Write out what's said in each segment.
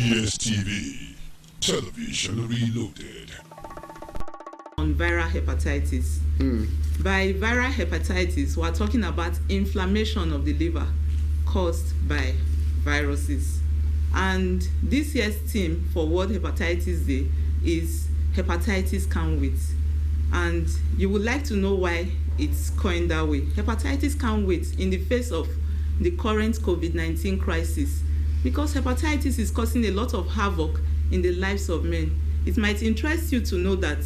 EBS TV, television reloaded. On viral hepatitis. By viral hepatitis, we are talking about inflammation of the liver caused by viruses. And this year's theme for World Hepatitis Day is Hepatitis Can't Wait. And you would like to know why it's coined that way. Hepatitis can't wait in the face of the current COVID-19 crisis, because hepatitis is causing a lot of havoc in the lives of men. It might interest you to know that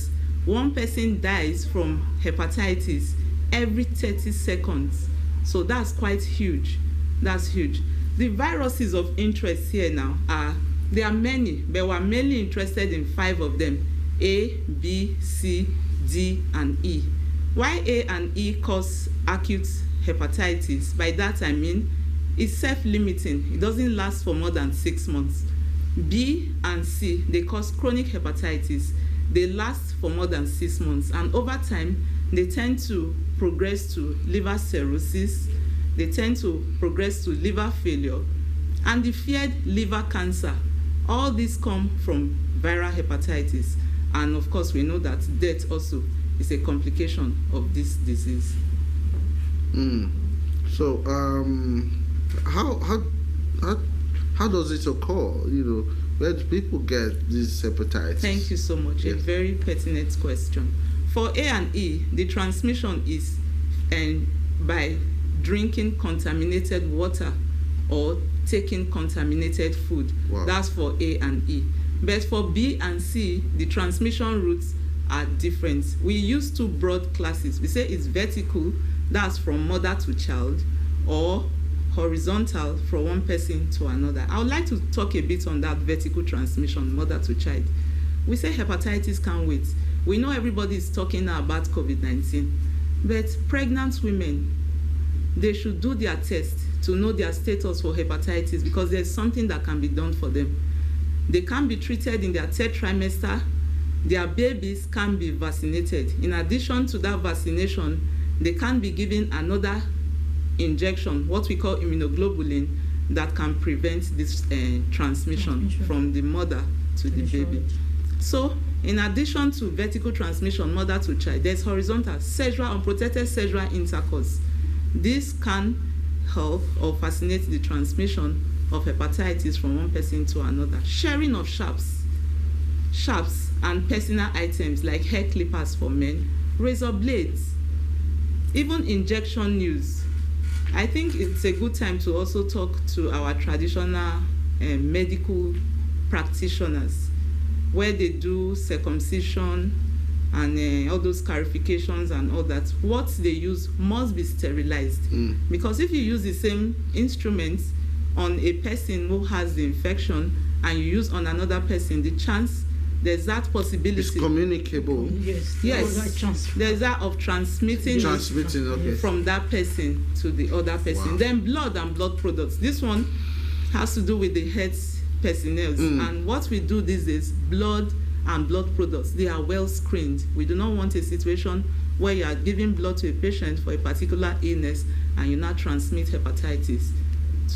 one person dies from hepatitis every 30 seconds. So that's quite huge. That's huge. The viruses of interest here now there are many, but we're mainly interested in 5 of them: A, B, C, D, and E. Why A and E cause acute hepatitis? By that I mean it's self-limiting. It doesn't last for more than 6 months. B and C, they cause chronic hepatitis. They last for more than 6 months, and over time they tend to progress to liver cirrhosis. They tend to progress to liver failure and the feared liver cancer. All these come from viral hepatitis, and of course we know that death also is a complication of this disease. So how does it occur? Where do people get this hepatitis? Thank you so much. Yes. A very pertinent question. For A and E, the transmission is by drinking contaminated water or taking contaminated food. Wow. That's for A and E. But for B and C, the transmission routes are different. We use 2 broad classes. We say it's vertical, that's from mother to child, or horizontal, from one person to another. I would like to talk a bit on that vertical transmission, mother to child. We say hepatitis can't wait. We know everybody is talking now about COVID-19, but pregnant women, they should do their test to know their status for hepatitis, because there's something that can be done for them. They can be treated in their 3rd trimester. Their babies can be vaccinated. In addition to that vaccination, they can be given another injection, what we call immunoglobulin, that can prevent this transmission from the mother to the baby. So in addition to vertical transmission, mother to child, there's horizontal, sexual, unprotected sexual intercourse. This can help or facilitate the transmission of hepatitis from one person to another. Sharing of sharps and personal items like hair clippers for men, razor blades, even injection news. I think it's a good time to also talk to our traditional medical practitioners, where they do circumcision and all those scarifications and all that. What they use must be sterilized, because if you use the same instruments on a person who has the infection and you use on another person, the chance, there's that possibility. It's communicable. Yes. There's that of transmitting from that person to the other person. Wow. Then blood and blood products. This one has to do with the health personnel. And what we do these days, blood and blood products, they are well screened. We do not want a situation where you are giving blood to a patient for a particular illness and you now transmit hepatitis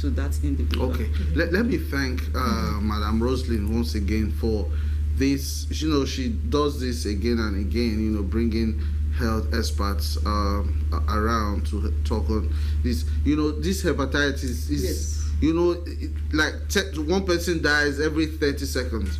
to that individual. Okay, let me thank Madam Roslyn once again for this. She does this again and again, bringing health experts around to talk on this. This hepatitis is, one person dies every 30 seconds.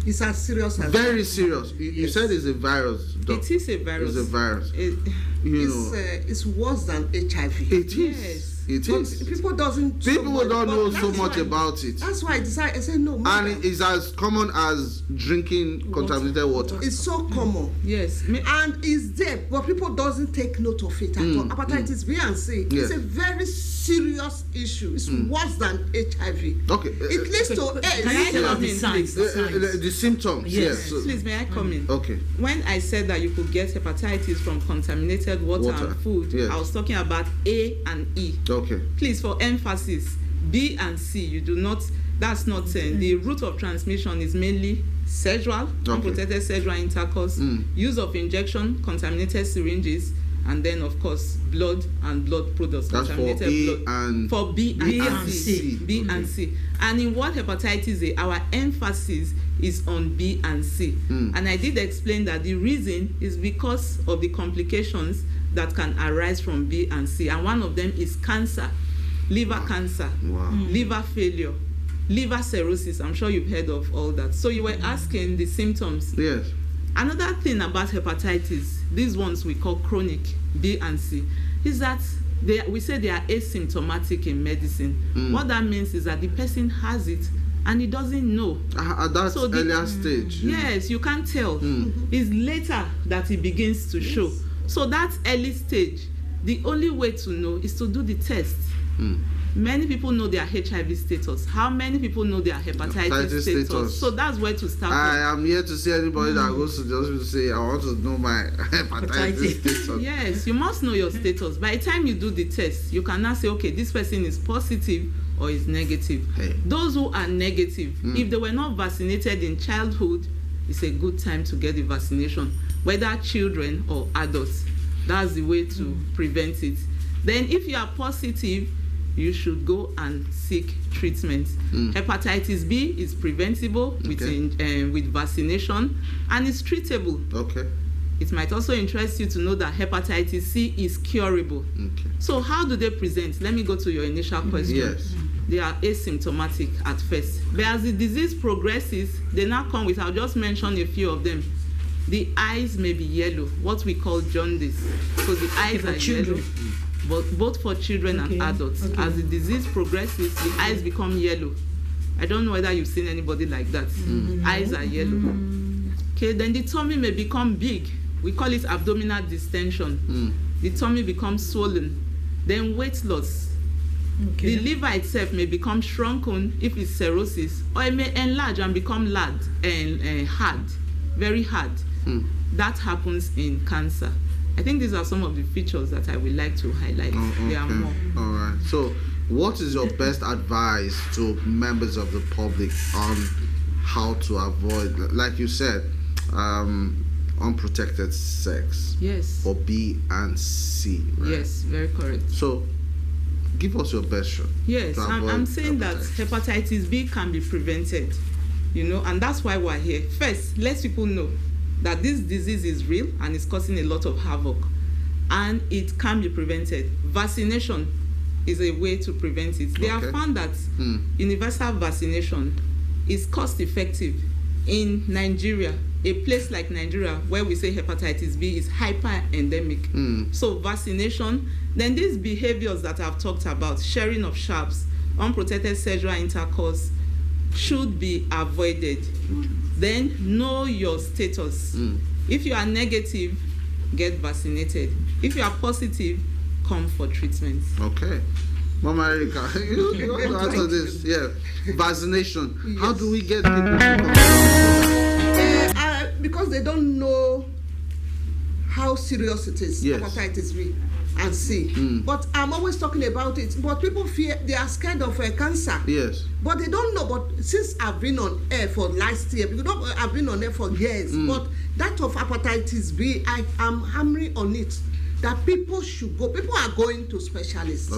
It's as serious as very serious. You said it's a virus, Doc. It is a virus. It's a virus. It's worse than HIV. It is. It is. People don't know so much about it. That's why I decided. I said no. And it's as common as drinking contaminated water. It's so common. Yes. And it's there, but people doesn't take note of it at all. Hepatitis B and C. It's a very serious issue. It's worse than HIV. Okay. It leads to AIDS. Can I come in, please? The symptoms. Yes. Please, may I come in? Okay. When I said that you could get hepatitis from contaminated water and food, I was talking about A and E. Okay. Please, for emphasis, B and C, you do not. That's not the route of transmission is mainly sexual, unprotected sexual intercourse, use of injection, contaminated syringes, and then of course blood and blood products. That's contaminated for blood. and For B and C. B Okay. and C. And in World Hepatitis A, our emphasis is on B and C. And I did explain that the reason is because of the complications that can arise from B and C. And one of them is cancer, liver cancer, liver failure, liver cirrhosis. I'm sure you've heard of all that. So you were asking the symptoms. Yes. Another thing about hepatitis, these ones we call chronic, B and C, is that we say they are asymptomatic in medicine. What that means is that the person has it and he doesn't know. At that earlier stage. Yes, you can't tell. It's later that it begins to show. So that early stage, the only way to know is to do the test. Many people know their HIV status. How many people know their hepatitis status? So that's where to start. I am here to see anybody that goes to the hospital to say, I want to know my hepatitis status. Yes, you must know your status. By the time you do the test, you can now say, okay, this person is positive or is negative. Hey. Those who are negative, if they were not vaccinated in childhood, it's a good time to get the vaccination, whether children or adults. That's the way to prevent it. Then if you are positive, you should go and seek treatment. Hepatitis B is preventable with vaccination, and it's treatable. Okay. It might also interest you to know that hepatitis C is curable. Okay. So how do they present? Let me go to your initial question. Yes. They are asymptomatic at first. But as the disease progresses, they now come with, I'll just mention a few of them. The eyes may be yellow, what we call jaundice. So the eyes are yellow. But both for children and adults. As the disease progresses, the eyes become yellow. I don't know whether you've seen anybody like that. Eyes are yellow. Okay, then the tummy may become big. We call it abdominal distension. The tummy becomes swollen. Then weight loss. The liver itself may become shrunken if it's cirrhosis, or it may enlarge and become hard, very hard. That happens in cancer. I think these are some of the features that I would like to highlight. There are more. All right. So, what is your best advice to members of the public on how to avoid, like you said, unprotected sex? Yes. For B and C. Right? Yes, very correct. So, give us your best shot. Yes, I'm saying that hepatitis B can be prevented, and that's why we're here. First, let people know that this disease is real and it's causing a lot of havoc, and it can be prevented. Vaccination is a way to prevent it. They have found that universal vaccination is cost effective. In Nigeria, a place like Nigeria where we say hepatitis B is hyper endemic. So vaccination, then these behaviors that I've talked about, sharing of sharps, unprotected sexual intercourse, should be avoided. Then know your status. If you are negative, get vaccinated. If you are positive, come for treatment. Okay. Mama Erika, you want to answer this? Yeah. Vaccination. Yes. How do we get people to come? Because they don't know how serious it is, hepatitis B and C. But I'm always talking about it. But people fear, they are scared of cancer. Yes. But they don't know. But since I've been on air for last year, I've been on air for years. But that of hepatitis B, I am hammering on it. That people should go. People are going to specialists.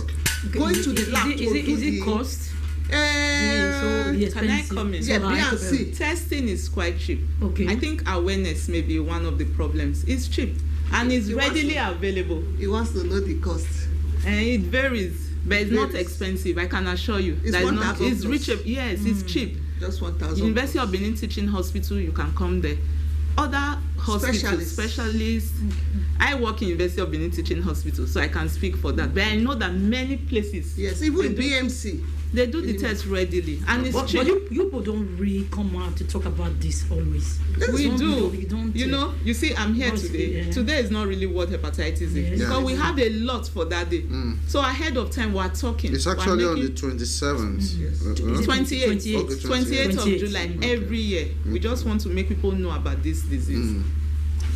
Going to the lab. Is it cost? Can I come in? Yeah, B and C. Testing is quite cheap. Okay. I think awareness may be one of the problems. It's cheap and it's readily available. He wants to know the cost. It varies, but it's not expensive. I can assure you. It's $1,000. It's reachable. Yes, it's cheap. Just $1,000. University of Benin Teaching Hospital, you can come there. Other hospitals, specialists. I work in University of Benin Teaching Hospital, so I can speak for that. But I know that many places. Yes, even BMC. They do the test readily, and it's cheap. But you people don't really come out to talk about this always. We do. You see, I'm here today. Yeah. Today is not really World Hepatitis Day, because we have a lot for that day. So ahead of time, we're talking. It's actually on the 27th. Yes. 28th of July every year. We just want to make people know about this disease.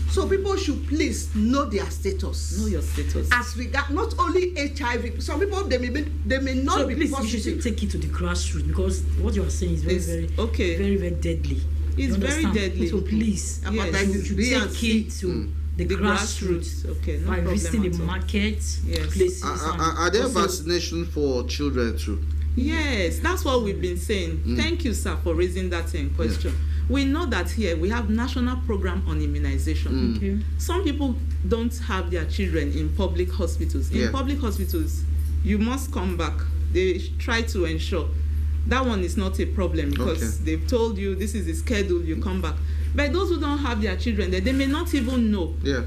So people should please know their status. Know your status. As regard not only HIV, some people they may not be please, positive. You should take it to the grassroots, because what you are saying is very very deadly. It's very deadly. So please, you should take it the grassroots, Okay, no by problem visiting the at all. market Yes. places. Are there also- vaccination for children too? Yes, that's what we've been saying. Thank you, sir, for raising that question. We know that here we have national program on immunization. Okay. Some people don't have their children in public hospitals. In Yeah. public hospitals, you must come back. They try to ensure that one is not a problem because they've told you this is the schedule, you come back. But those who don't have their children there, they may not even know. Yeah.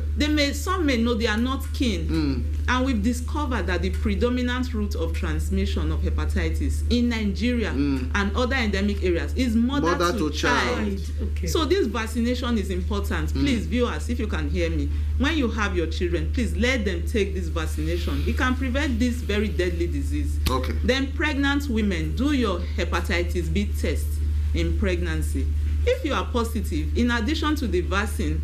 Some may know, they are not keen. And we've discovered that the predominant route of transmission of hepatitis in Nigeria and other endemic areas is mother to child. Right. Okay. So this vaccination is important. Please, viewers, if you can hear me, when you have your children, please let them take this vaccination. It can prevent this very deadly disease. Okay. Then pregnant women, do your hepatitis B test in pregnancy. If you are positive, in addition to the vaccine,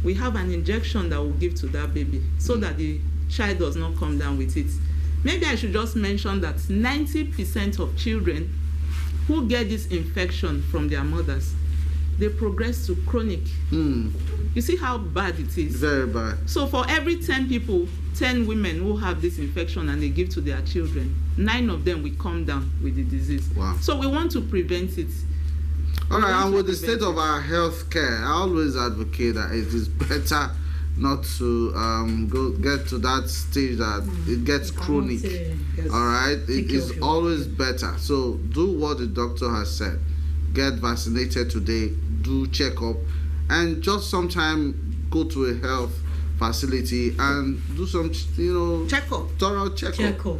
we have an injection that we'll give to that baby so that the child does not come down with it. Maybe I should just mention that 90% of children who get this infection from their mothers, they progress to chronic. You see how bad it is? Very bad. So for every 10 people, 10 women who have this infection and they give to their children, 9 of them will come down with the disease. Wow. So we want to prevent it. All right, and with the state of our health care, I always advocate that it is better not to get to that stage that it gets chronic. Yes. All right, Take it care is of your always better. So do what the doctor has said. Get vaccinated today. Do checkup, and just sometime go to a health facility and do some, Check-up. thorough checkup. Check-up.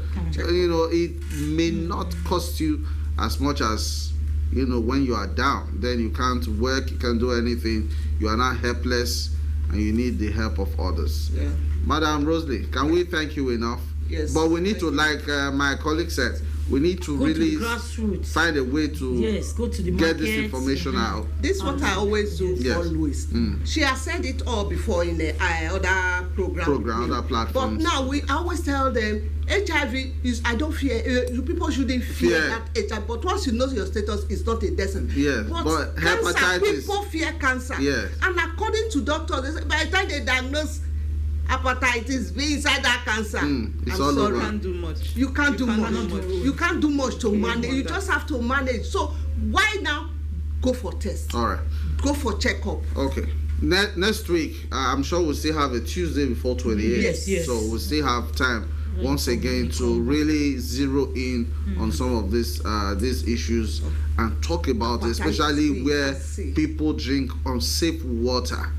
It may not cost you as much as when you are down. Then you can't work, you can't do anything. You are not helpless, and you need the help of others. Yeah. Madam Rosalie, can we thank you enough? Yes. But we need to, like my colleague said, we need to Go really to the grassroots. find a way to Yes, go to the get market. this information out. This is what I always do. Yes. Always. She has said it all before in the other program. Other platforms. But now I always tell them HIV is. I don't fear. You people shouldn't fear that HIV. But once you know your status, it's not a death sentence. Yes, but cancer, hepatitis. people fear cancer. Yes. And according to doctors, they say by the time they diagnose hepatitis B inside that cancer, it's I'm all sorry. over. You can't do much. You can't do much. You can't do much to manage. You wonder. just have to manage. So why now go for test? All right. Go for checkup. Okay. Next week, I'm sure we'll still have a Tuesday before 28th. Yes. So we'll still have time once again to really zero in on some of these issues and talk about it, especially where people drink unsafe water.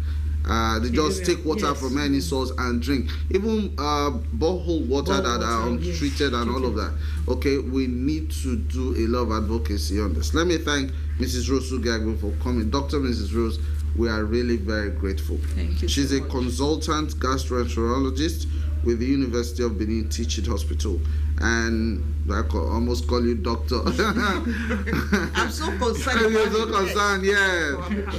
They just take water from any source and drink. Even borehole water that are untreated and all of that. Okay, we need to do a lot of advocacy on this. Let me thank Mrs. Rose Sugagbo for coming. Dr. Mrs. Rose, we are really very grateful. Thank you. She's so a much. consultant gastroenterologist with the University of Benin Teaching Hospital. And I almost call you doctor. I'm so concerned. You're so concerned, yes.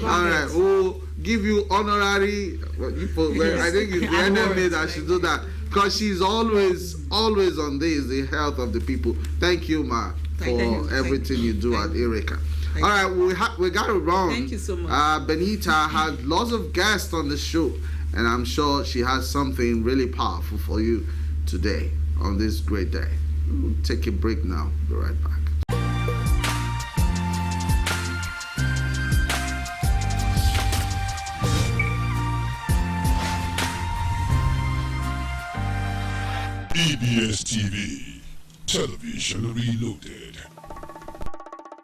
All right, we'll give you honorary. I think it's the enemy that should do that because she's always on this, the health of the people. Thank you, ma, for everything you do at Erika. All right, we got to run. Thank you so much. Benita had lots of guests on the show, and I'm sure she has something really powerful for you today on this great day. We'll take a break now. Be right back. EBS TV, television reloaded.